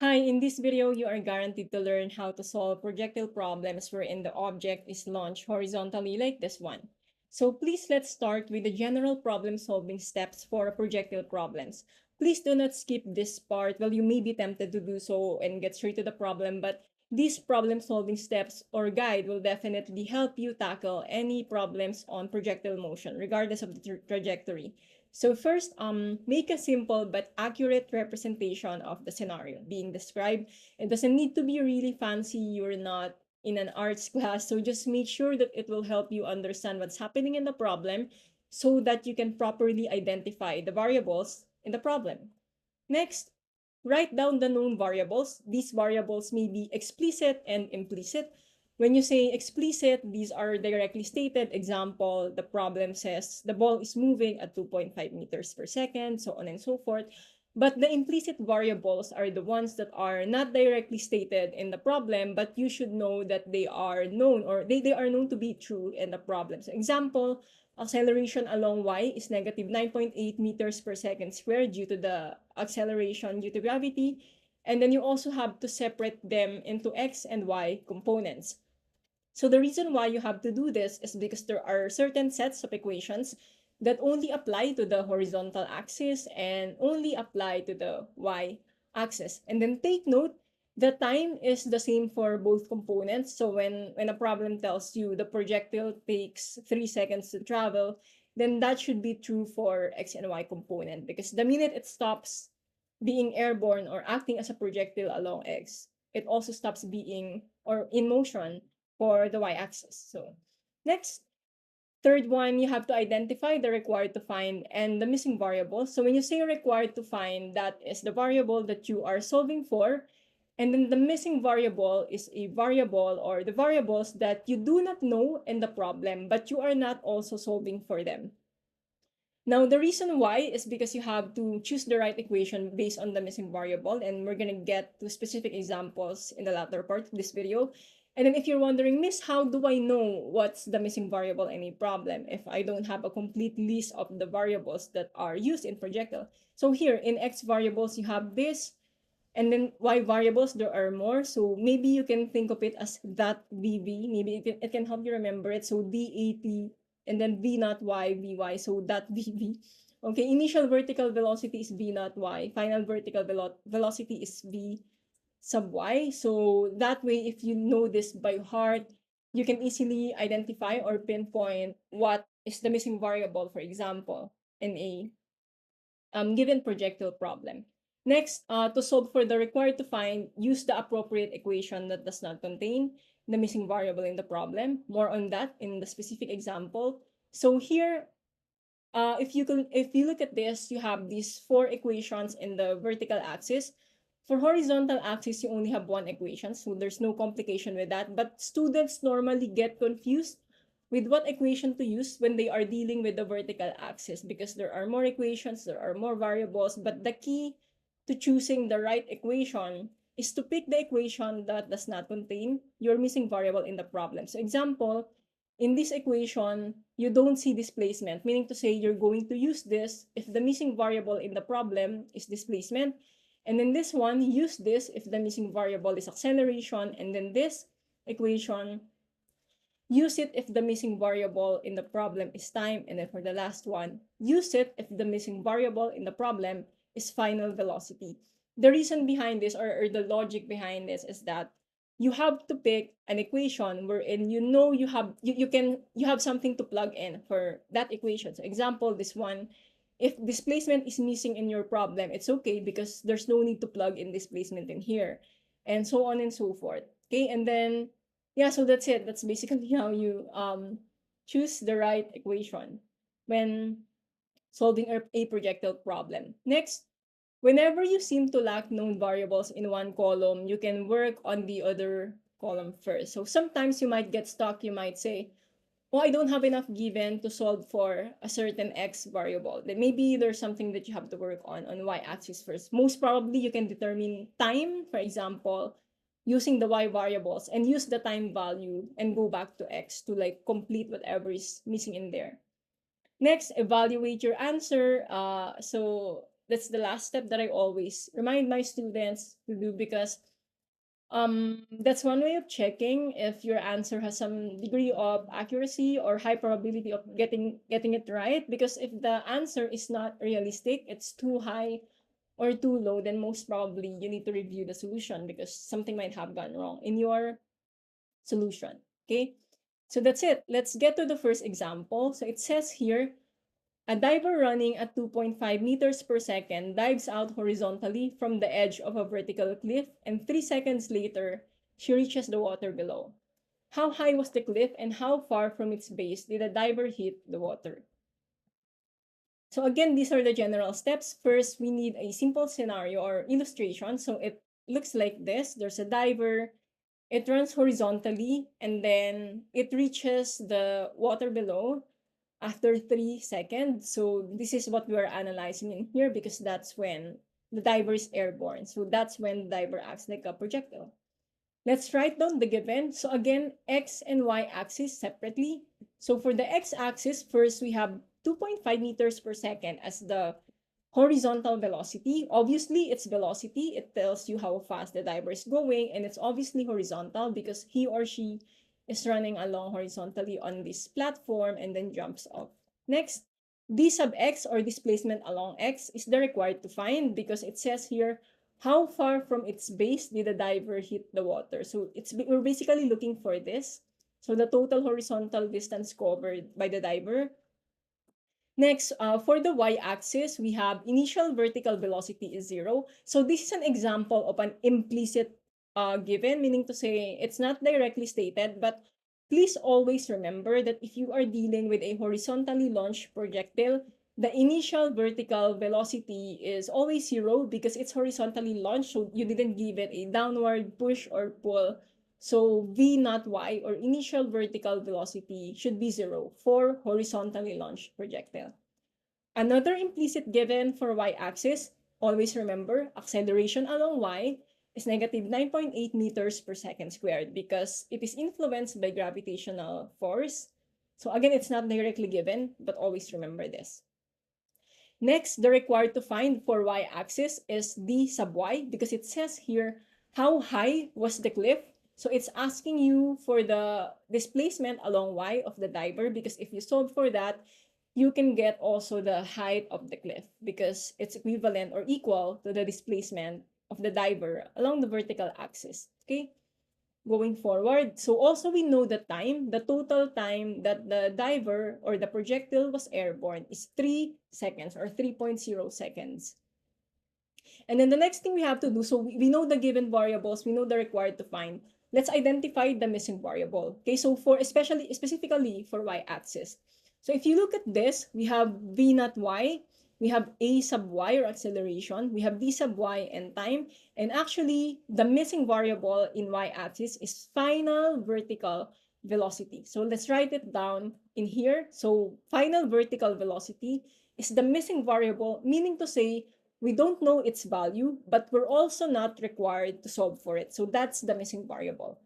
Hi, in this video, you are guaranteed to learn how to solve projectile problems wherein the object is launched horizontally like this one. So please let's start with the general problem-solving steps for projectile problems. Please do not skip this part. Well, you may be tempted to do so and get straight to the problem, but these problem-solving steps or guide will definitely help you tackle any problems on projectile motion, regardless of the trajectory. So first, make a simple but accurate representation of the scenario being described. It doesn't need to be really fancy. You're not in an arts class, so just make sure that it will help you understand what's happening in the problem so that you can properly identify the variables in the problem. Next, write down the known variables. These variables may be explicit and implicit. When you say explicit, these are directly stated. Example, the problem says the ball is moving at 2.5 meters per second, so on and so forth. But the implicit variables are the ones that are not directly stated in the problem, but you should know that they are known or they are known to be true in the problem. So example, acceleration along y is negative 9.8 meters per second squared due to the acceleration due to gravity. And then you also have to separate them into x and y components. So the reason why you have to do this is because there are certain sets of equations that only apply to the horizontal axis and only apply to the y-axis. And then take note, the time is the same for both components. So when a problem tells you the projectile takes 3 seconds to travel, then that should be true for x and y component because the minute it stops being airborne or acting as a projectile along x, it also stops being or in motion for the y-axis. So next, third one, you have to identify the required to find and the missing variable. So when you say required to find, that is the variable that you are solving for. And then the missing variable is a variable or the variables that you do not know in the problem, but you are not also solving for them. Now, the reason why is because you have to choose the right equation based on the missing variable, and we're going to get to specific examples in the latter part of this video. And then if you're wondering, Miss, how do I know what's the missing variable in a problem if I don't have a complete list of the variables that are used in projectile? So here, in X variables, you have this, and then Y variables, there are more. So maybe you can think of it as that VV. Maybe it can help you remember it. So DAT and then V naught Y, VY. So that VV. Okay, initial vertical velocity is V naught Y. Final vertical velocity is V sub Y. So that way, if you know this by heart, you can easily identify or pinpoint what is the missing variable, for example, in a given projectile problem. Next, to solve for the required to find, use the appropriate equation that does not contain the missing variable in the problem. More on that in the specific example. So here, if you look at this, you have these four equations in the vertical axis. For horizontal axis, you only have one equation, so there's no complication with that. But students normally get confused with what equation to use when they are dealing with the vertical axis because there are more equations, there are more variables, but the key to choosing the right equation is to pick the equation that does not contain your missing variable in the problem. So example, in this equation, you don't see displacement, meaning to say you're going to use this if the missing variable in the problem is displacement. And then this one, use this if the missing variable is acceleration. And then this equation, use it if the missing variable in the problem is time. And then for the last one, use it if the missing variable in the problem is final velocity. The reason behind this or the logic behind this is that you have to pick an equation wherein you know you have something to plug in for that equation. So example, this one, if displacement is missing in your problem, it's okay because there's no need to plug in displacement in here, and so on and so forth. Okay, and then yeah, so that's it. That's basically how you choose the right equation when solving a projectile problem. Next, whenever you seem to lack known variables in one column, you can work on the other column first. So sometimes you might get stuck. You might say, oh, I don't have enough given to solve for a certain x variable. Then maybe there's something that you have to work on y-axis first. Most probably, you can determine time, for example, using the y variables and use the time value and go back to x to like complete whatever is missing in there. Next, evaluate your answer. So that's the last step that I always remind my students to do, because that's one way of checking if your answer has some degree of accuracy or high probability of getting it right. Because if the answer is not realistic, it's too high or too low, then most probably you need to review the solution because something might have gone wrong in your solution. Okay, so that's it. Let's get to the first example. So it says here, a diver running at 2.5 meters per second dives out horizontally from the edge of a vertical cliff, and 3 seconds later, she reaches the water below. How high was the cliff and how far from its base did the diver hit the water? So again, these are the general steps. First, we need a simple scenario or illustration. So it looks like this. There's a diver, it runs horizontally, and then it reaches the water below after 3 seconds. So this is what we are analyzing in here, because that's when the diver is airborne. So that's when the diver acts like a projectile. Let's write down the given. So again, x and y axis separately. So for the x axis, first we have 2.5 meters per second as the horizontal velocity. Obviously, it's velocity. It tells you how fast the diver is going, and it's obviously horizontal because he or she is running along horizontally on this platform and then jumps off. Next, d sub x, or displacement along x, is the required to find because it says here how far from its base did the diver hit the water. So we're basically looking for this. So the total horizontal distance covered by the diver. Next, for the y-axis, we have initial vertical velocity is 0. So this is an example of an implicit given, meaning to say it's not directly stated, but please always remember that if you are dealing with a horizontally launched projectile, the initial vertical velocity is always 0 because it's horizontally launched, so you didn't give it a downward push or pull. So v naught y, or initial vertical velocity, should be 0 for horizontally launched projectile. Another implicit given for y-axis, always remember, acceleration along y is negative 9.8 meters per second squared because it is influenced by gravitational force. So again, it's not directly given, but always remember this. Next, the required to find for y-axis is d sub y because it says here how high was the cliff. So it's asking you for the displacement along y of the diver, because if you solve for that, you can get also the height of the cliff because it's equivalent or equal to the displacement of the diver along the vertical axis. Okay, going forward. So also we know the time, the total time that the diver or the projectile was airborne is 3 seconds or 3.0 seconds. And then the next thing we have to do, so we know the given variables, we know the required to find. Let's identify the missing variable. Okay, so specifically for y-axis. So if you look at this, we have v naught y, we have a sub y, or acceleration, we have d sub y and time, and actually the missing variable in y-axis is final vertical velocity. So let's write it down in here. So final vertical velocity is the missing variable, meaning to say we don't know its value, but we're also not required to solve for it. So that's the missing variable.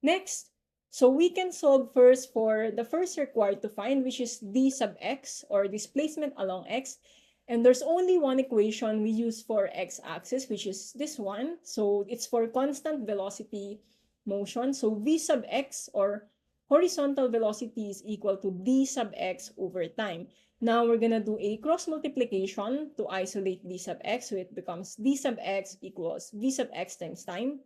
Next, so we can solve first for the first required to find, which is d sub x, or displacement along x. And there's only one equation we use for x-axis, which is this one. So it's for constant velocity motion. So v sub x, or horizontal velocity, is equal to d sub x over time. Now we're going to do a cross multiplication to isolate d sub x. So it becomes d sub x equals v sub x times time.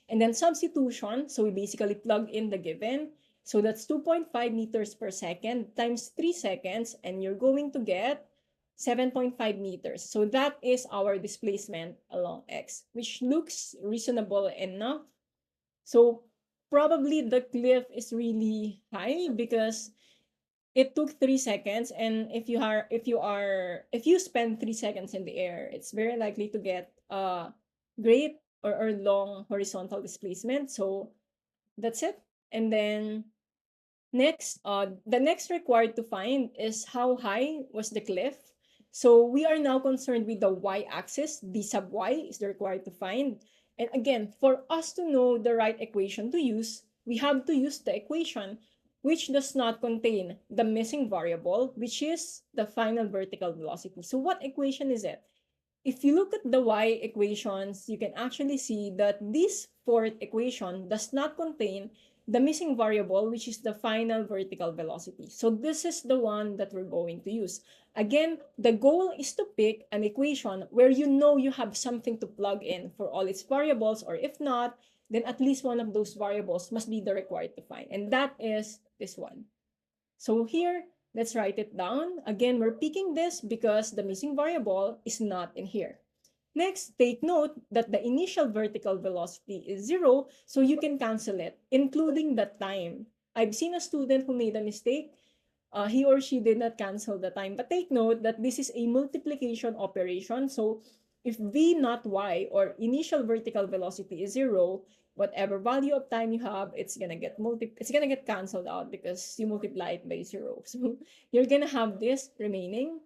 And then substitution, so we basically plug in the given. So that's 2.5 meters per second times 3 seconds, and you're going to get 7.5 meters. So that is our displacement along x, which looks reasonable enough. So probably the cliff is really high because it took 3 seconds, and if you spend 3 seconds in the air, it's very likely to get great or long horizontal displacement. So that's it. And then next, the next required to find is how high was the cliff. So we are now concerned with the y-axis. D sub y is the required to find. And again, for us to know the right equation to use, we have to use the equation which does not contain the missing variable, which is the final vertical velocity. So what equation is it? If you look at the y equations, you can actually see that this fourth equation does not contain the missing variable, which is the final vertical velocity. So this is the one that we're going to use. Again, the goal is to pick an equation where you know you have something to plug in for all its variables, or if not, then at least one of those variables must be the required to find. And that is this one. So here, let's write it down. Again, we're picking this because the missing variable is not in here. Next, take note that the initial vertical velocity is 0, so you can cancel it, including the time. I've seen a student who made a mistake. He or she did not cancel the time. But take note that this is a multiplication operation. So if v not y, or initial vertical velocity, is 0, whatever value of time you have, it's gonna get canceled out because you multiply it by 0. So you're gonna have this remaining,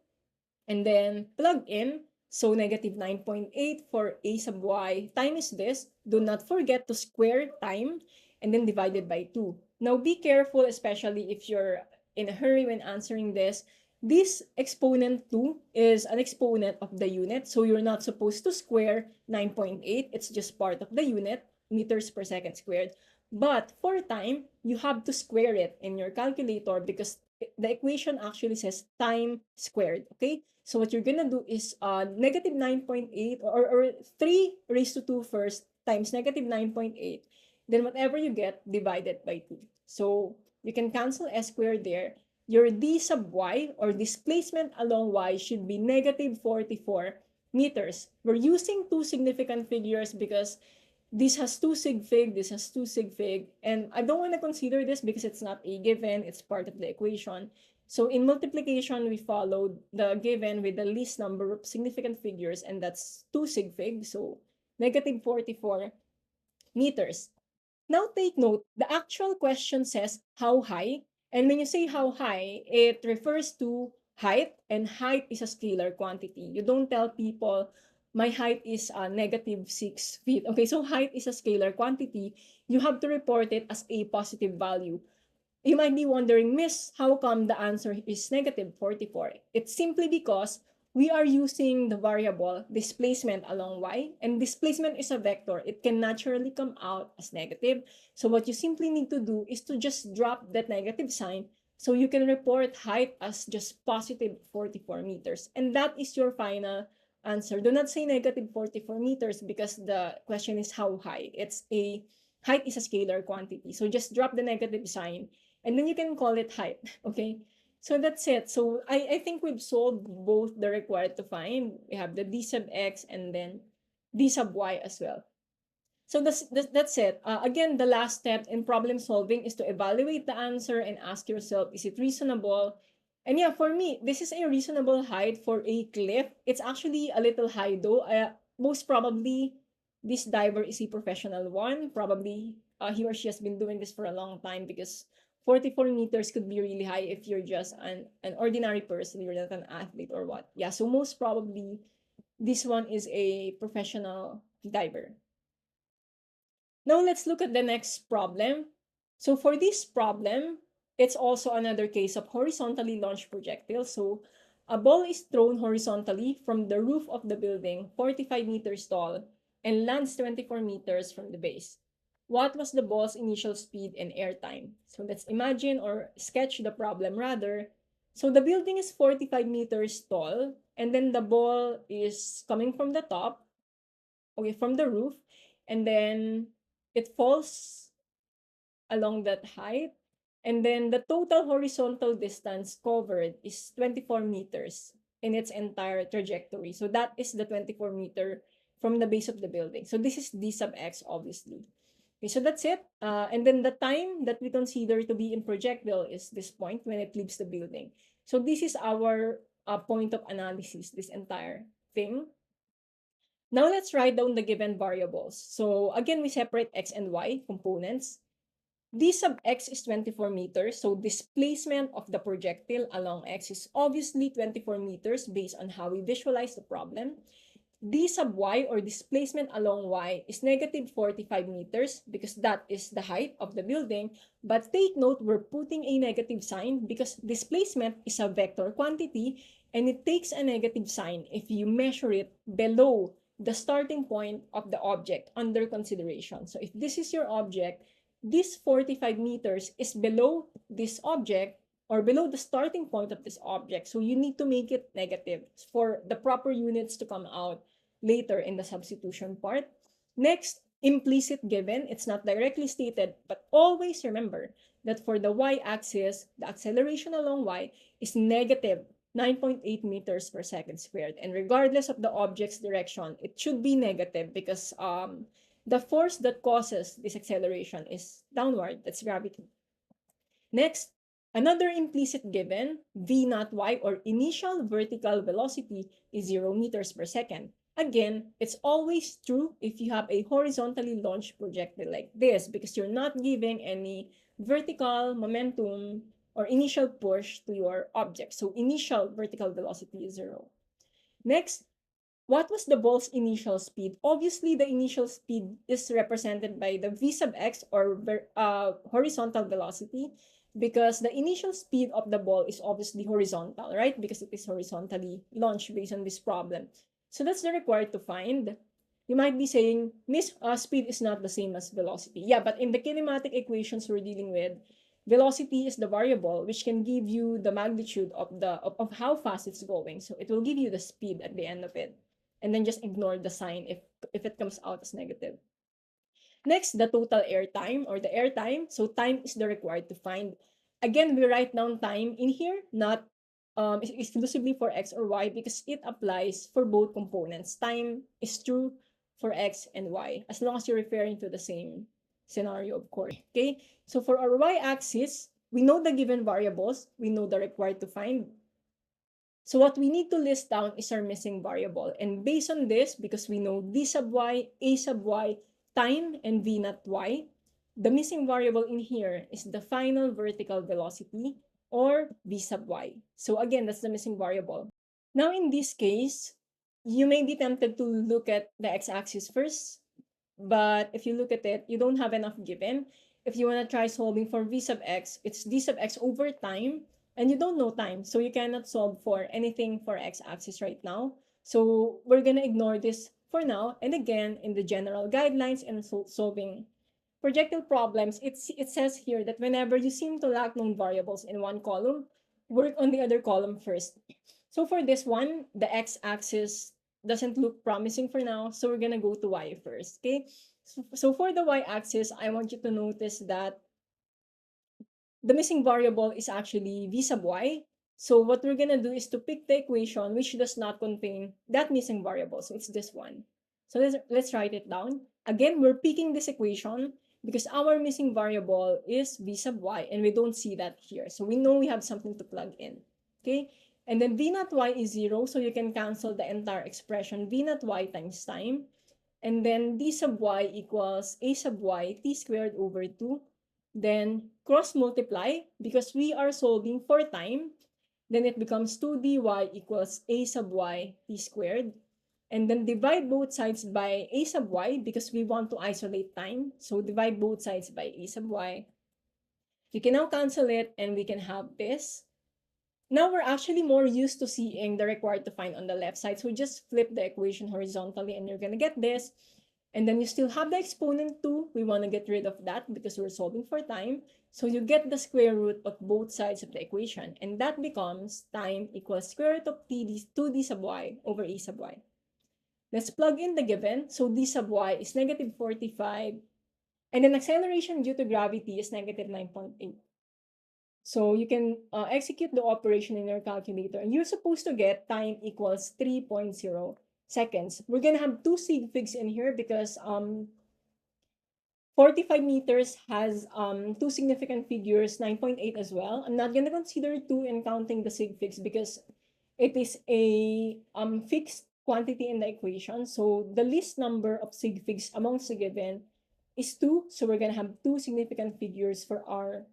and then plug in. So negative 9.8 for a sub y times this. Do not forget to square time and then divided by 2. Now be careful, especially if you're in a hurry when answering this. This exponent 2 is an exponent of the unit, so you're not supposed to square 9.8. It's just part of the unit, meters per second squared. But for time, you have to square it in your calculator because the equation actually says time squared, okay? So what you're gonna do is negative 9.8 or 3 raised to 2 first times negative 9.8. Then whatever you get, divided by 2. So you can cancel s squared there. Your d sub y, or displacement along y, should be negative 44 meters. We're using two significant figures because this has 2 sig fig, this has 2 sig fig, and I don't want to consider this because it's not a given, it's part of the equation. So in multiplication, we followed the given with the least number of significant figures, and that's 2 sig fig, so negative 44 meters. Now take note, the actual question says how high, and when you say how high, it refers to height, and height is a scalar quantity. You don't tell people, my height is negative 6 feet. Okay, so height is a scalar quantity. You have to report it as a positive value. You might be wondering, Miss, how come the answer is negative 44? It's simply because we are using the variable displacement along y, and displacement is a vector. It can naturally come out as negative. So what you simply need to do is to just drop that negative sign so you can report height as just positive 44 meters. And that is your final answer. Do not say negative 44 meters because the question is how high. Height is a scalar quantity. So just drop the negative sign and then you can call it height, okay? So that's it. So I think we've solved both the required to find. We have the d sub x and then d sub y as well. So that's it. Again, the last step in problem solving is to evaluate the answer and ask yourself, is it reasonable? And yeah, for me, this is a reasonable height for a cliff. It's actually a little high though. Most probably, this diver is a professional one. Probably he or she has been doing this for a long time because 44 meters could be really high if you're just an ordinary person, you're not an athlete or what. Yeah, so most probably this one is a professional diver. Now let's look at the next problem. So for this problem, it's also another case of horizontally launched projectile. So a ball is thrown horizontally from the roof of the building, 45 meters tall, and lands 24 meters from the base. What was the ball's initial speed and air time? So let's imagine or sketch the problem rather. So the building is 45 meters tall, and then the ball is coming from the top, okay, from the roof, and then it falls along that height. And then the total horizontal distance covered is 24 meters in its entire trajectory. So that is the 24 meter from the base of the building. So this is d sub x, obviously. Okay, so that's it. And then the time that we consider to be in projectile is this point when it leaves the building. So this is our point of analysis, this entire thing. Now let's write down the given variables. So again, we separate x and y components. D sub x is 24 meters, so displacement of the projectile along x is obviously 24 meters based on how we visualize the problem. d sub y, or displacement along y, is negative 45 meters because that is the height of the building. But take note, we're putting a negative sign because displacement is a vector quantity and it takes a negative sign if you measure it below the starting point of the object under consideration. So if this is your object, this 45 meters is below this object or below the starting point of this object. So you need to make it negative for the proper units to come out later in the substitution part. Next, implicit given. It's not directly stated, but always remember that for the y-axis, the acceleration along y is negative 9.8 meters per second squared. And regardless of the object's direction, it should be negative because the force that causes this acceleration is downward. That's gravity. Next, another implicit given, v naught y, or initial vertical velocity, is 0 meters per second. Again, it's always true if you have a horizontally launched projectile like this because you're not giving any vertical momentum or initial push to your object. So initial vertical velocity is 0. Next, what was the ball's initial speed? Obviously, the initial speed is represented by the v sub x, or horizontal velocity, because the initial speed of the ball is obviously horizontal, right? Because it is horizontally launched based on this problem. So that's the required to find. You might be saying, Miss, speed is not the same as velocity. Yeah, but in the kinematic equations we're dealing with, velocity is the variable which can give you the magnitude of of how fast it's going. So it will give you the speed at the end of it. And then just ignore the sign if it comes out as negative. Next, the total airtime, or the airtime. So time is the required to find. Again, we write down time in here, not exclusively for x or y, because it applies for both components. Time is true for x and y, as long as you're referring to the same scenario, of course. Okay, so for our y-axis, we know the given variables, we know the required to find. So what we need to list down is our missing variable. And based on this, because we know d sub y, a sub y, time, and v naught y, the missing variable in here is the final vertical velocity, or v sub y. So again, that's the missing variable. Now in this case, you may be tempted to look at the x-axis first, but if you look at it, you don't have enough given. If you want to try solving for v sub x, it's d sub x over time, and you don't know time, so you cannot solve for anything for x-axis right now. So we're going to ignore this for now. And again, in the general guidelines and solving projectile problems, it says here that whenever you seem to lack known variables in one column, work on the other column first. So for this one, the x-axis doesn't look promising for now, so we're gonna go to y first, okay? So for the y-axis, I want you to notice that the missing variable is actually v sub y. So what we're gonna do is to pick the equation which does not contain that missing variable. So it's this one. So let's write it down. Again, we're picking this equation because our missing variable is v sub y, and we don't see that here. So we know we have something to plug in, okay? And then v naught y is 0, so you can cancel the entire expression v naught y times time. And then d sub y equals a sub y t squared over 2. Then cross multiply, because we are solving for time. Then it becomes 2 dy equals a sub y t squared. And then divide both sides by a sub y because we want to isolate time. So divide both sides by a sub y. You can now cancel it and we can have this. Now we're actually more used to seeing the required to find on the left side. So just flip the equation horizontally and you're going to get this. And then you still have the exponent 2. We want to get rid of that because we're solving for time. So you get the square root of both sides of the equation. And that becomes time equals square root of 2d sub y over a sub y. Let's plug in the given. So d sub y is negative 45. And then acceleration due to gravity is negative 9.8. So you can execute the operation in your calculator. And you're supposed to get time equals 3.0 seconds. We're going to have two sig figs in here because 45 meters has two significant figures, 9.8 as well. I'm not going to consider 2 in counting the sig figs because it is a fixed quantity in the equation. So the least number of sig figs amongst the given is 2. So we're going to have two significant figures for our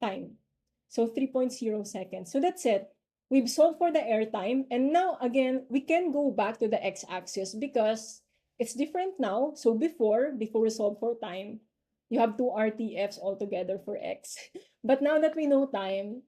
time. So 3.0 seconds. So that's it. We've solved for the airtime, and now again, we can go back to the x-axis because it's different now. So before we solve for time, you have two RTFs altogether for x. But now that we know time,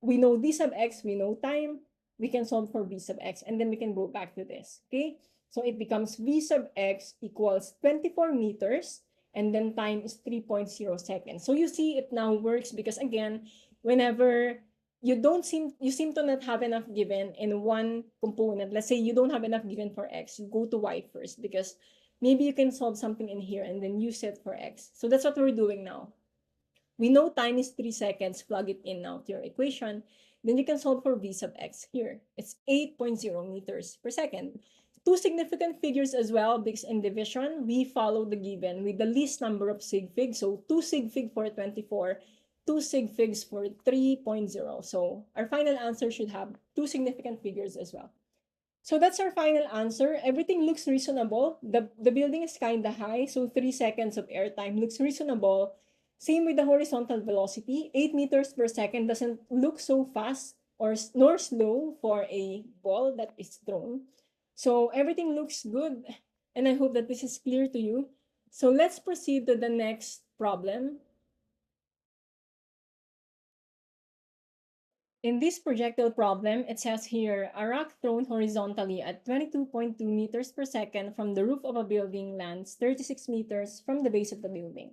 we know d sub x, we know time, we can solve for v sub x, and then we can go back to this, okay? So it becomes v sub x equals 24 meters, and then time is 3.0 seconds. So you see it now works because again, whenever you seem to not have enough given in one component, let's say you don't have enough given for x, you go to y first because maybe you can solve something in here and then use it for x. So that's what we're doing now. We know time is 3 seconds, plug it in now to your equation. Then you can solve for v sub x here. It's 8.0 meters per second. Two significant figures as well, because in division, we follow the given with the least number of sig figs. So 2 sig fig for 24, 2 sig figs for 3.0. So our final answer should have two significant figures as well. So that's our final answer. Everything looks reasonable. The building is kind of high, so 3 seconds of airtime looks reasonable. Same with the horizontal velocity. 8 meters per second doesn't look so fast or nor slow for a ball that is thrown. So everything looks good, and I hope that this is clear to you. So let's proceed to the next problem. In this projectile problem, it says here, a rock thrown horizontally at 22.2 meters per second from the roof of a building lands 36 meters from the base of the building.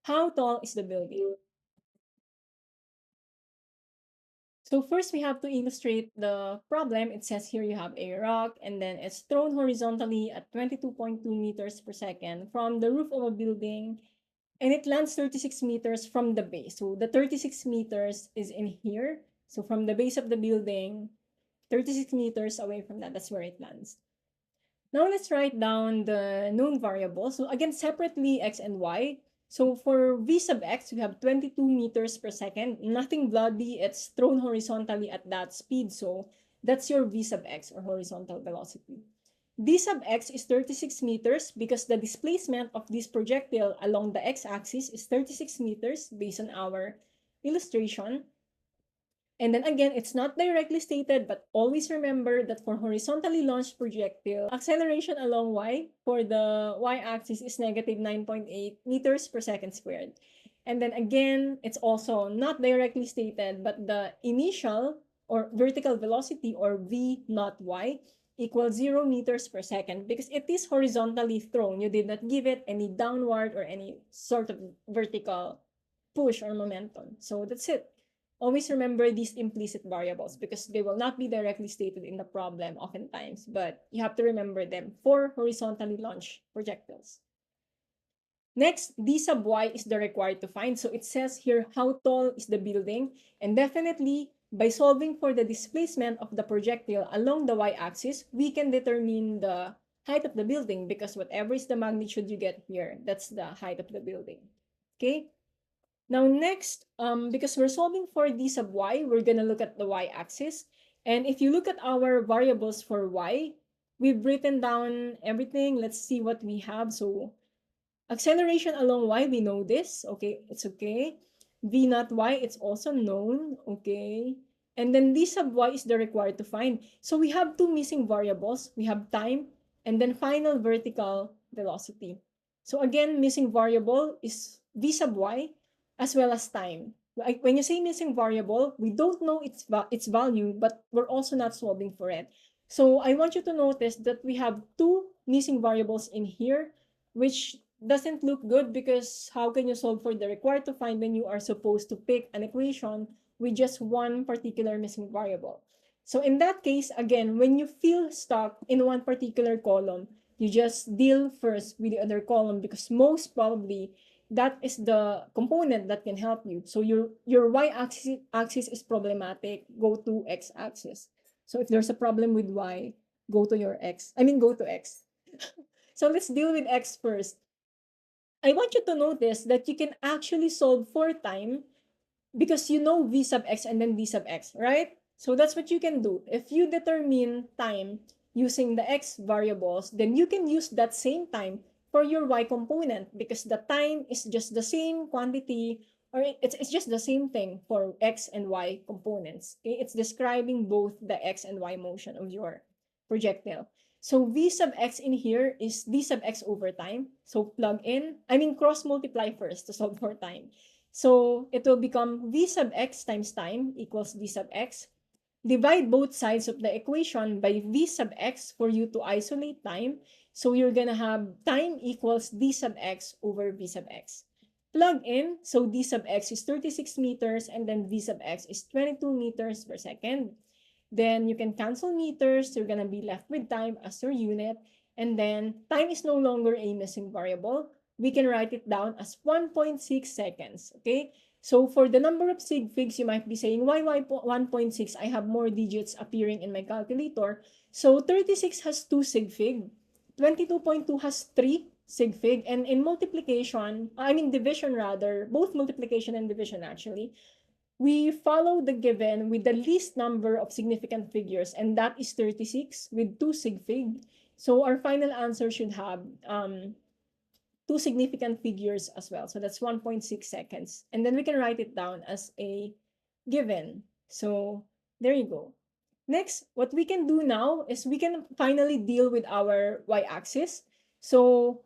How tall is the building? So first we have to illustrate the problem. It says here you have a rock and then it's thrown horizontally at 22.2 meters per second from the roof of a building, and it lands 36 meters from the base. So the 36 meters is in here. So from the base of the building, 36 meters away from that, that's where it lands. Now let's write down the known variables. So again, separately x and y. So for v sub x, we have 22 meters per second. Nothing bloody, it's thrown horizontally at that speed. So that's your v sub x, or horizontal velocity. D sub x is 36 meters because the displacement of this projectile along the x-axis is 36 meters based on our illustration. And then again, it's not directly stated, but always remember that for horizontally launched projectile, acceleration along y for the y-axis is negative 9.8 meters per second squared. And then again, it's also not directly stated, but the initial or vertical velocity, or v naught y, equals 0 meters per second because it is horizontally thrown. You did not give it any downward or any sort of vertical push or momentum. So that's it. Always remember these implicit variables because they will not be directly stated in the problem oftentimes, but you have to remember them for horizontally launched projectiles. Next, d sub y is the required to find. So it says here how tall is the building, and definitely by solving for the displacement of the projectile along the y-axis, we can determine the height of the building because whatever is the magnitude you get here, that's the height of the building. Okay? Now next, because we're solving for d sub y, we're gonna look at the y-axis. And if you look at our variables for y, we've written down everything. Let's see what we have. So acceleration along y, we know this. Okay, it's okay. V naught y, it's also known. Okay. And then d sub y is the required to find. So we have two missing variables. We have time and then final vertical velocity. So again, missing variable is v sub y as well as time. Like when you say missing variable, we don't know its value, but we're also not solving for it. So I want you to notice that we have two missing variables in here, which doesn't look good because how can you solve for the required to find when you are supposed to pick an equation with just one particular missing variable? So in that case, again, when you feel stuck in one particular column, you just deal first with the other column because most probably that is the component that can help you. So your y-axis is problematic, go to x-axis. So if there's a problem with y, go to your x. Go to x. So let's deal with x first. I want you to notice that you can actually solve for time because you know v sub x and then d sub x, right? So that's what you can do. If you determine time using the x variables, then you can use that same time for your y component because the time is just the same quantity or it's just the same thing for x and y components. Okay? It's describing both the x and y motion of your projectile. So v sub x in here is d sub x over time. So plug in, I mean cross multiply first to solve for time. So it will become v sub x times time equals d sub x. Divide both sides of the equation by v sub x for you to isolate time. So you're gonna have time equals d sub x over v sub x. Plug in, so d sub x is 36 meters and then v sub x is 22 meters per second. Then you can cancel meters, you're gonna be left with time as your unit. And then time is no longer a missing variable. We can write it down as 1.6 seconds, okay? So for the number of sig figs, you might be saying, why 1.6? I have more digits appearing in my calculator. So 36 has 2 sig fig, 22.2 has 3 sig fig, and in multiplication, I mean division rather, both multiplication and division actually, we follow the given with the least number of significant figures, and that is 36 with 2 sig fig. So our final answer should have 2 significant figures as well. So that's 1.6 seconds. And then we can write it down as a given. So there you go. Next, what we can do now is we can finally deal with our y-axis. So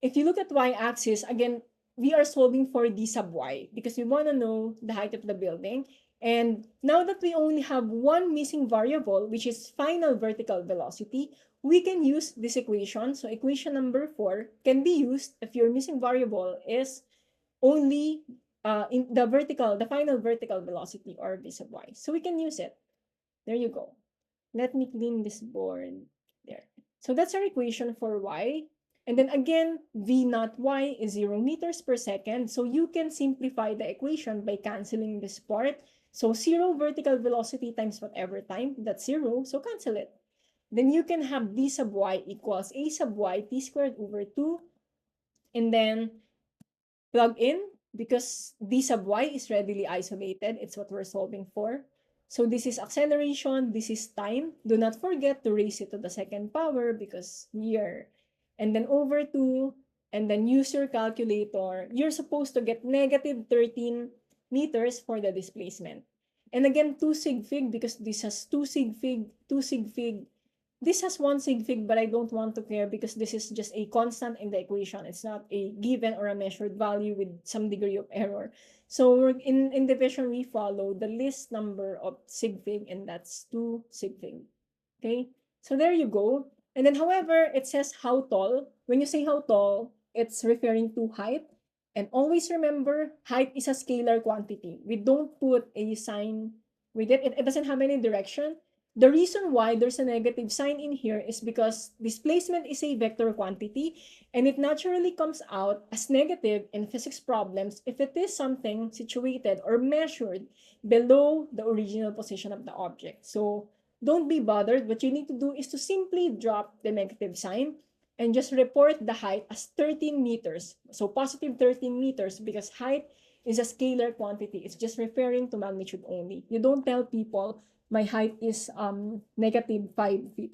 if you look at y-axis, again, we are solving for d sub y because we want to know the height of the building. And now that we only have one missing variable, which is final vertical velocity, we can use this equation. So equation number 4 can be used if your missing variable is only in the final vertical velocity, or v sub y. So we can use it. There you go. Let me clean this board. There. So that's our equation for y. And then again, v naught y is 0 meters per second. So you can simplify the equation by canceling this part. So 0 vertical velocity times whatever time, that's 0. So cancel it. Then you can have d sub y equals a sub y t squared over 2. And then plug in, because d sub y is readily isolated. It's what we're solving for. So this is acceleration, this is time. Do not forget to raise it to the second power because here. And then over 2, and then use your calculator. You're supposed to get negative 13 meters for the displacement. And again, 2 sig fig because this has 2 sig fig, 2 sig fig. This has 1 sig fig, but I don't want to care because this is just a constant in the equation. It's not a given or a measured value with some degree of error. So in division, we follow the least number of sig fig, and that's 2 sig fig. Okay, so there you go. And then, however, it says how tall. When you say how tall, it's referring to height. And always remember, height is a scalar quantity. We don't put a sign with it. It doesn't have any direction. The reason why there's a negative sign in here is because displacement is a vector quantity, and it naturally comes out as negative in physics problems if it is something situated or measured below the original position of the object. So don't be bothered. What you need to do is to simply drop the negative sign and just report the height as 13 meters. So positive 13 meters because height is a scalar quantity. It's just referring to magnitude only. You don't tell people my height is negative 5 feet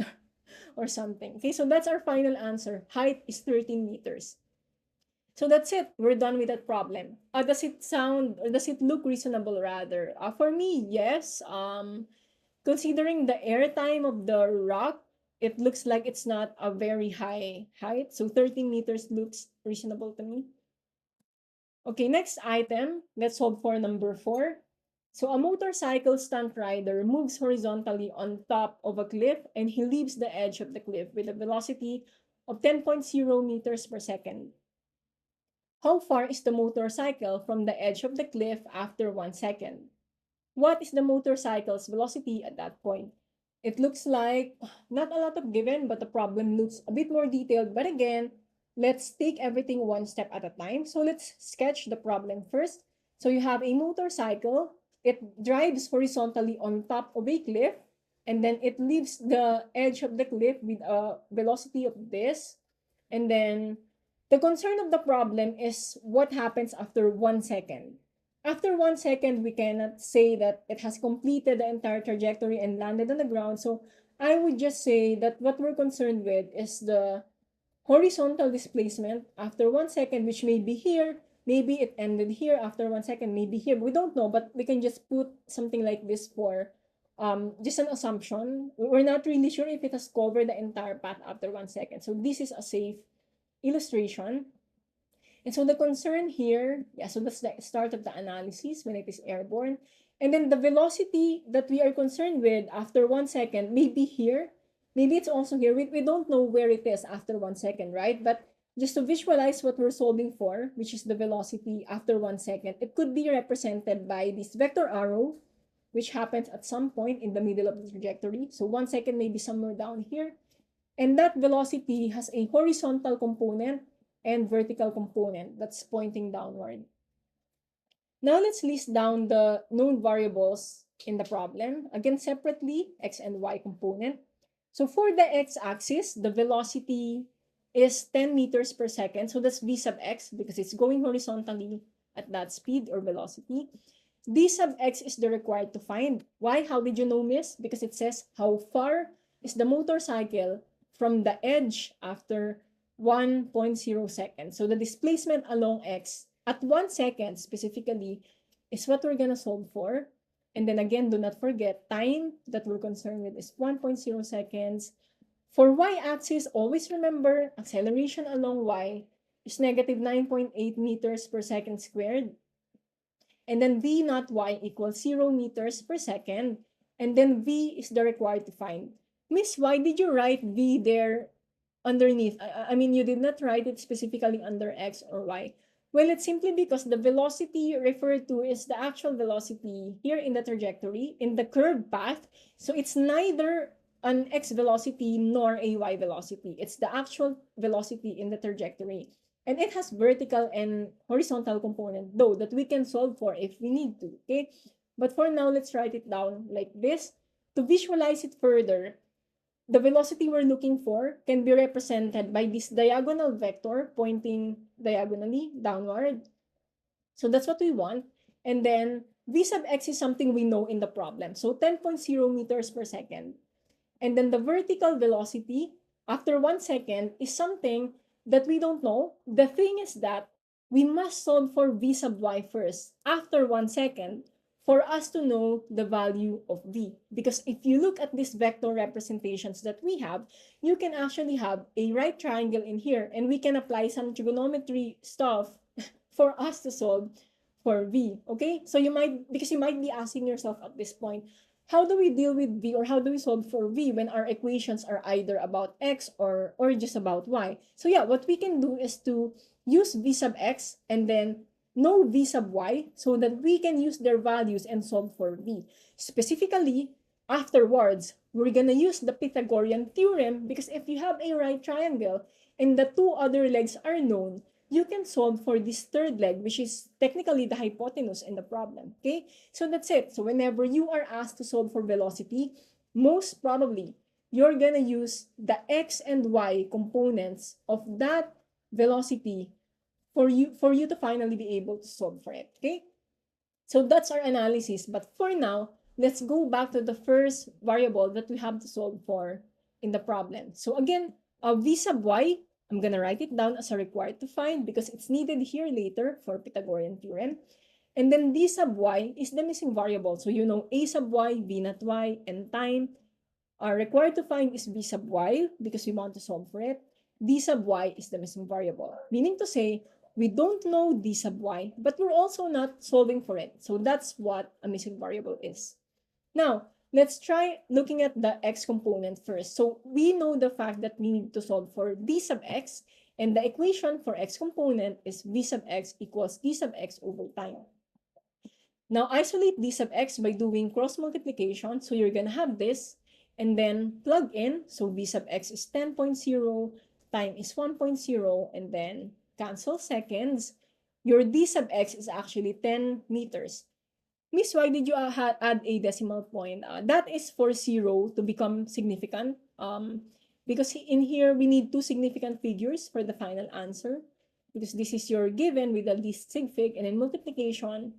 or something. Okay, so that's our final answer. Height is 13 meters. So that's it. We're done with that problem. Does it sound, or does it look reasonable rather? For me, yes. Considering the airtime of the rock, it looks like it's not a very high height. So 13 meters looks reasonable to me. Okay, next item. Let's solve for number 4. So a motorcycle stunt rider moves horizontally on top of a cliff and he leaves the edge of the cliff with a velocity of 10.0 meters per second. How far is the motorcycle from the edge of the cliff after 1 second? What is the motorcycle's velocity at that point? It looks like not a lot of given, but the problem looks a bit more detailed. But again, let's take everything one step at a time. So let's sketch the problem first. So you have a motorcycle. It drives horizontally on top of a cliff, and then it leaves the edge of the cliff with a velocity of this. And then the concern of the problem is what happens after 1 second. After 1 second, we cannot say that it has completed the entire trajectory and landed on the ground. So I would just say that what we're concerned with is the horizontal displacement after 1 second, which may be here, Maybe it ended here after 1 second, maybe here. We don't know, but we can just put something like this for just an assumption. We're not really sure if it has covered the entire path after 1 second. So this is a safe illustration. And so the concern here, yeah, so that's the start of the analysis when it is airborne. And then the velocity that we are concerned with after 1 second, maybe here, maybe it's also here. We don't know where it is after 1 second, right? But just to visualize what we're solving for, which is the velocity after 1 second, it could be represented by this vector arrow, which happens at some point in the middle of the trajectory. So 1 second may be somewhere down here. And that velocity has a horizontal component and vertical component that's pointing downward. Now let's list down the known variables in the problem, again separately, x and y component. So for the x-axis, the velocity is 10 meters per second. So that's v sub x because it's going horizontally at that speed or velocity. D sub x is the required to find. Why? How did you know, miss? Because it says how far is the motorcycle from the edge after 1.0 seconds. So the displacement along x at 1 second specifically is what we're gonna solve for. And then again, do not forget time that we're concerned with is 1.0 seconds. For y-axis, always remember acceleration along y is negative 9.8 meters per second squared. And then v naught y equals 0 meters per second. And then v is the required to find. Miss, why did you write v there underneath? I mean, you did not write it specifically under x or y. Well, it's simply because the velocity referred to is the actual velocity here in the trajectory, in the curved path. So it's neither an x velocity nor a y velocity. It's the actual velocity in the trajectory. And it has vertical and horizontal component, though, that we can solve for if we need to, okay? But for now, let's write it down like this. To visualize it further, the velocity we're looking for can be represented by this diagonal vector pointing diagonally downward. So that's what we want. And then v sub x is something we know in the problem. So 10.0 meters per second. And then the vertical velocity after 1 second is something that we don't know. The thing is that we must solve for v sub y first after 1 second for us to know the value of v. Because if you look at these vector representations that we have, you can actually have a right triangle in here and we can apply some trigonometry stuff for us to solve for v, okay? So because you might be asking yourself at this point, how do we deal with v or how do we solve for v when our equations are either about x or just about y? So yeah, what we can do is to use v sub x and then know v sub y so that we can use their values and solve for v. Specifically, afterwards, we're gonna use the Pythagorean theorem because if you have a right triangle and the two other legs are known, you can solve for this third leg, which is technically the hypotenuse in the problem, okay? So that's it. So whenever you are asked to solve for velocity, most probably, you're gonna use the x and y components of that velocity for you to finally be able to solve for it, okay? So that's our analysis. But for now, let's go back to the first variable that we have to solve for in the problem. So again, v sub y, I'm going to write it down as a required to find because it's needed here later for Pythagorean theorem. And then d sub y is the missing variable. So you know a sub y, v naught y, and time are required to find is v sub y because we want to solve for it. D sub y is the missing variable. Meaning to say, we don't know d sub y, but we're also not solving for it. So that's what a missing variable is. Now, let's try looking at the x component first. So we know the fact that we need to solve for d sub x, and the equation for x component is v sub x equals d sub x over time. Now, isolate d sub x by doing cross multiplication. So you're going to have this, and then plug in. So v sub x is 10.0, time is 1.0, and then cancel seconds. Your d sub x is actually 10 meters. Miss, why did you add a decimal point? That is for 0 to become significant. Because in here, we need two significant figures for the final answer. Because this is your given with the least sig fig. And in multiplication,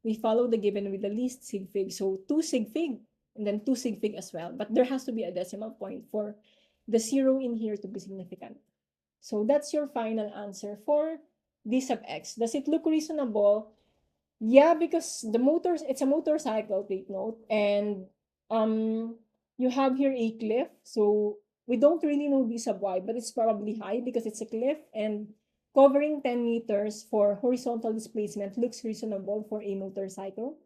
we follow the given with the least sig fig. So 2 sig fig and then 2 sig fig as well. But there has to be a decimal point for the 0 in here to be significant. So that's your final answer for v sub x. Does it look reasonable? Yeah, because it's a motorcycle, take note. And you have here a cliff. So we don't really know v sub y, but it's probably high because it's a cliff, and covering 10 meters for horizontal displacement looks reasonable for a motorcycle.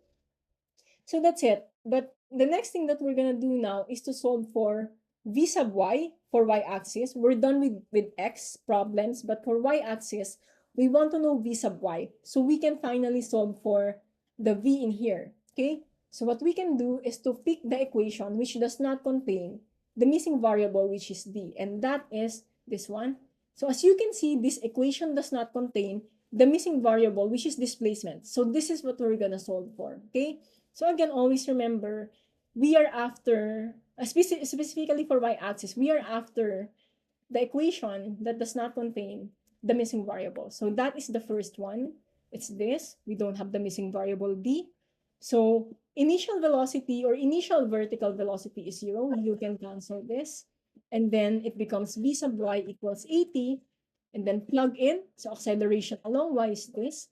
So that's it. But the next thing that we're gonna do now is to solve for v sub y for y-axis. We're done with x problems, but for y-axis, we want to know v sub y. So we can finally solve for the v in here, okay? So what we can do is to pick the equation which does not contain the missing variable, which is d, and that is this one. So as you can see, this equation does not contain the missing variable, which is displacement. So this is what we're gonna solve for, okay? So again, always remember, we are after, specifically for y-axis, we are after the equation that does not contain the missing variable. So that is the first one. It's this. We don't have the missing variable d. So initial velocity or initial vertical velocity is 0. You can cancel this. And then it becomes v sub y equals 80. And then plug in. So acceleration along y is this.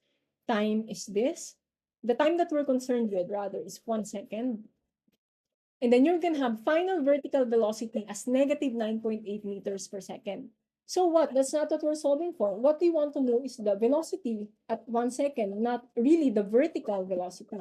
Time is this. The time that we're concerned with, rather, is 1 second. And then you're going to have final vertical velocity as negative 9.8 meters per second. So what? That's not what we're solving for. What we want to know is the velocity at 1 second, not really the vertical velocity.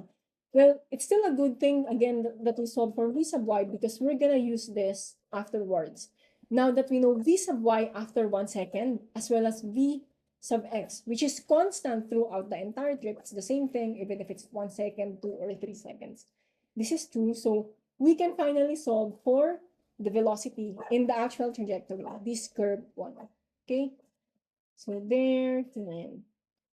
Well, it's still a good thing, again, that we solve for v sub y because we're going to use this afterwards. Now that we know v sub y after 1 second, as well as v sub x, which is constant throughout the entire trip, it's the same thing, even if it's 1 second, 2 or 3 seconds. This is true. So we can finally solve for the velocity in the actual trajectory, this curved one. Okay, so there,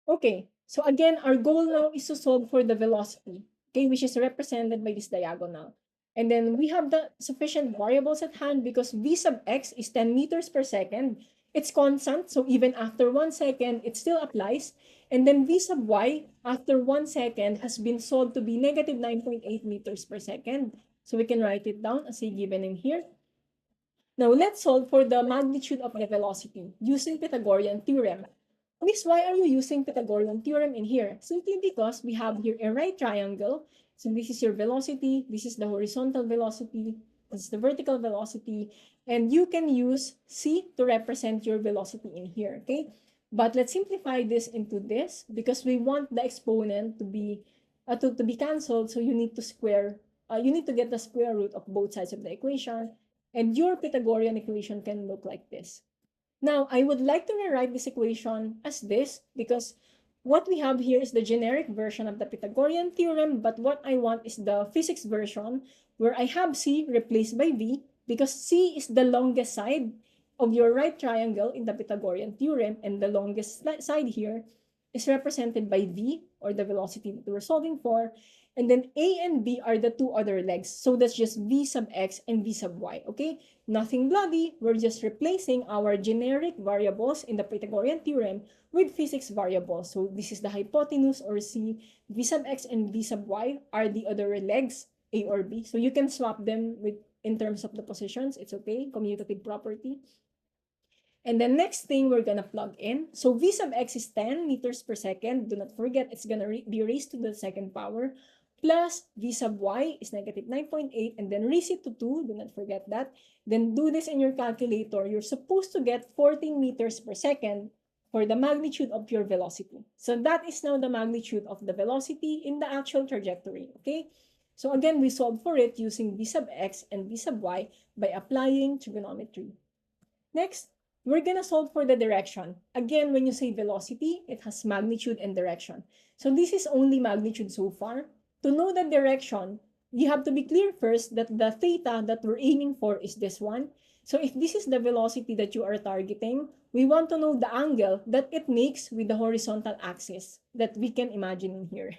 okay, so again, our goal now is to solve for the velocity, okay, which is represented by this diagonal. And then we have the sufficient variables at hand because v sub x is 10 meters per second. It's constant, so even after 1 second, it still applies. And then v sub y, after 1 second, has been solved to be negative 9.8 meters per second. So we can write it down as a given in here. Now, let's solve for the magnitude of the velocity using Pythagorean theorem. Miss, why are you using Pythagorean theorem in here? Simply because we have here a right triangle. So this is your velocity, this is the horizontal velocity, this is the vertical velocity, and you can use C to represent your velocity in here, okay? But let's simplify this into this because we want the exponent to be canceled, so you need to get the square root of both sides of the equation, and your Pythagorean equation can look like this. Now, I would like to rewrite this equation as this because what we have here is the generic version of the Pythagorean theorem, but what I want is the physics version where I have C replaced by V because C is the longest side of your right triangle in the Pythagorean theorem, and the longest side here is represented by V, or the velocity that we're solving for. And then A and B are the two other legs. So that's just V sub X and V sub Y, okay? Nothing bloody. We're just replacing our generic variables in the Pythagorean theorem with physics variables. So this is the hypotenuse, or C. V sub X and V sub Y are the other legs, A or B. So you can swap them in terms of the positions. It's okay, commutative property. And the next thing we're gonna plug in. So V sub X is 10 meters per second. Do not forget, it's gonna be raised to the second power. Plus V sub Y is negative 9.8, and then raise it to 2. Do not forget that. Then do this in your calculator. You're supposed to get 14 meters per second for the magnitude of your velocity. So that is now the magnitude of the velocity in the actual trajectory, okay? So again, we solve for it using V sub X and V sub Y by applying trigonometry. Next, we're gonna solve for the direction. Again, when you say velocity, it has magnitude and direction. So this is only magnitude so far. To know the direction, you have to be clear first that the theta that we're aiming for is this one. So if this is the velocity that you are targeting, we want to know the angle that it makes with the horizontal axis that we can imagine in here.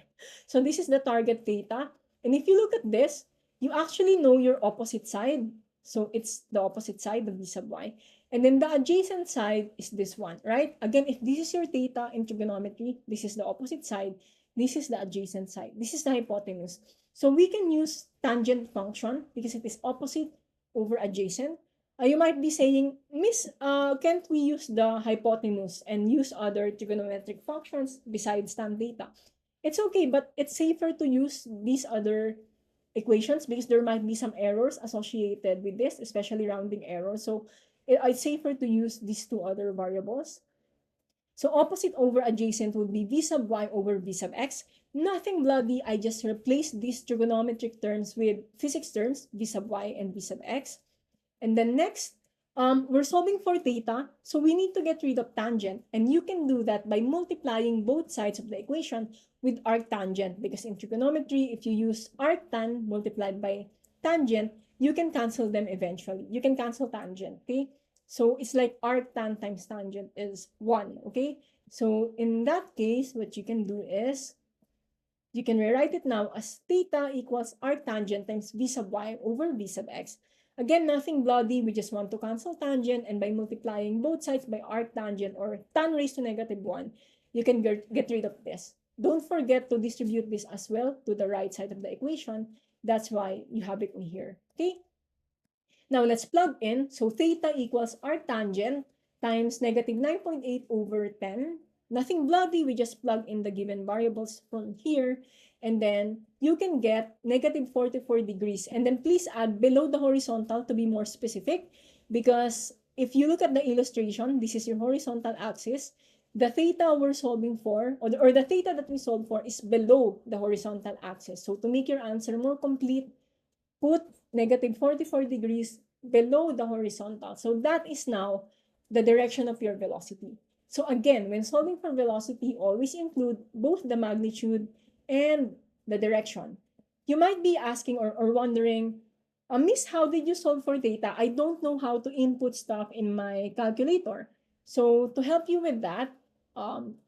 So this is the target theta. And if you look at this, you actually know your opposite side. So it's the opposite side of V sub Y. And then the adjacent side is this one, right? Again, if this is your theta in trigonometry, this is the opposite side. This is the adjacent side. This is the hypotenuse. So we can use tangent function because it is opposite over adjacent, You might be saying, Miss, can't we use the hypotenuse and use other trigonometric functions besides tan theta? It's okay, but it's safer to use these other equations because there might be some errors associated with this, especially rounding errors. So it's safer to use these two other variables. So opposite over adjacent would be v sub y over v sub x. Nothing bloody, I just replaced these trigonometric terms with physics terms, v sub y and v sub x. And then next, we're solving for theta, so we need to get rid of tangent. And you can do that by multiplying both sides of the equation with arctangent. Because in trigonometry, if you use arctan multiplied by tangent, you can cancel them eventually. You can cancel tangent, okay? So it's like arctan times tangent is 1, okay? So in that case, what you can do is, you can rewrite it now as theta equals arctangent times v sub y over v sub x. Again, nothing bloody, we just want to cancel tangent, and by multiplying both sides by arctangent or tan raised to negative 1, you can get rid of this. Don't forget to distribute this as well to the right side of the equation. That's why you have it in here, okay? Now, let's plug in. So, theta equals arctangent times negative 9.8 over 10. Nothing bloody, we just plug in the given variables from here. And then you can get negative 44 degrees. And then please add below the horizontal to be more specific. Because if you look at the illustration, this is your horizontal axis. The theta we're solving for, or the theta that we solve for, is below the horizontal axis. So to make your answer more complete, put negative 44 degrees below the horizontal. So that is now the direction of your velocity. So again, when solving for velocity, always include both the magnitude and the direction. You might be asking or wondering, Miss, how did you solve for theta? I don't know how to input stuff in my calculator. So to help you with that,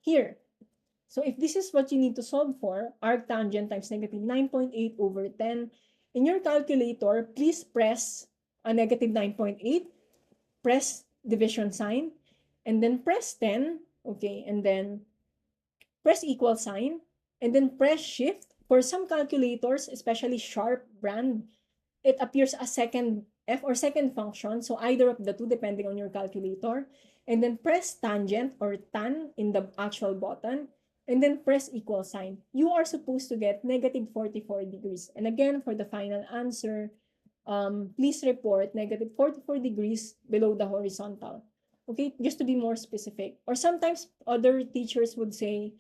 here. So if this is what you need to solve for, arctangent times negative 9.8 over 10, in your calculator, please press a negative 9.8, press division sign, and then press 10, okay, and then press equal sign, and then press shift. For some calculators, especially Sharp brand, it appears as second f or second function, so either of the two depending on your calculator, and then press tangent or tan in the actual button, and then press equal sign. You are supposed to get negative 44 degrees. And again, for the final answer, please report negative 44 degrees below the horizontal. Okay, just to be more specific. Or sometimes other teachers would say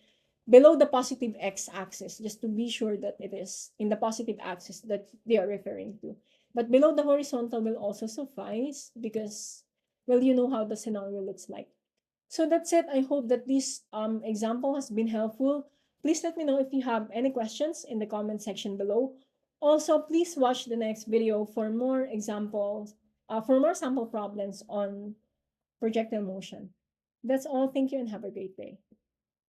below the positive x-axis, just to be sure that it is in the positive axis that they are referring to. But below the horizontal will also suffice because, well, you know how the scenario looks like. So that's it. I hope that this example has been helpful. Please let me know if you have any questions in the comment section below. Also, please watch the next video for more examples, for more sample problems on projectile motion. That's all. Thank you and have a great day.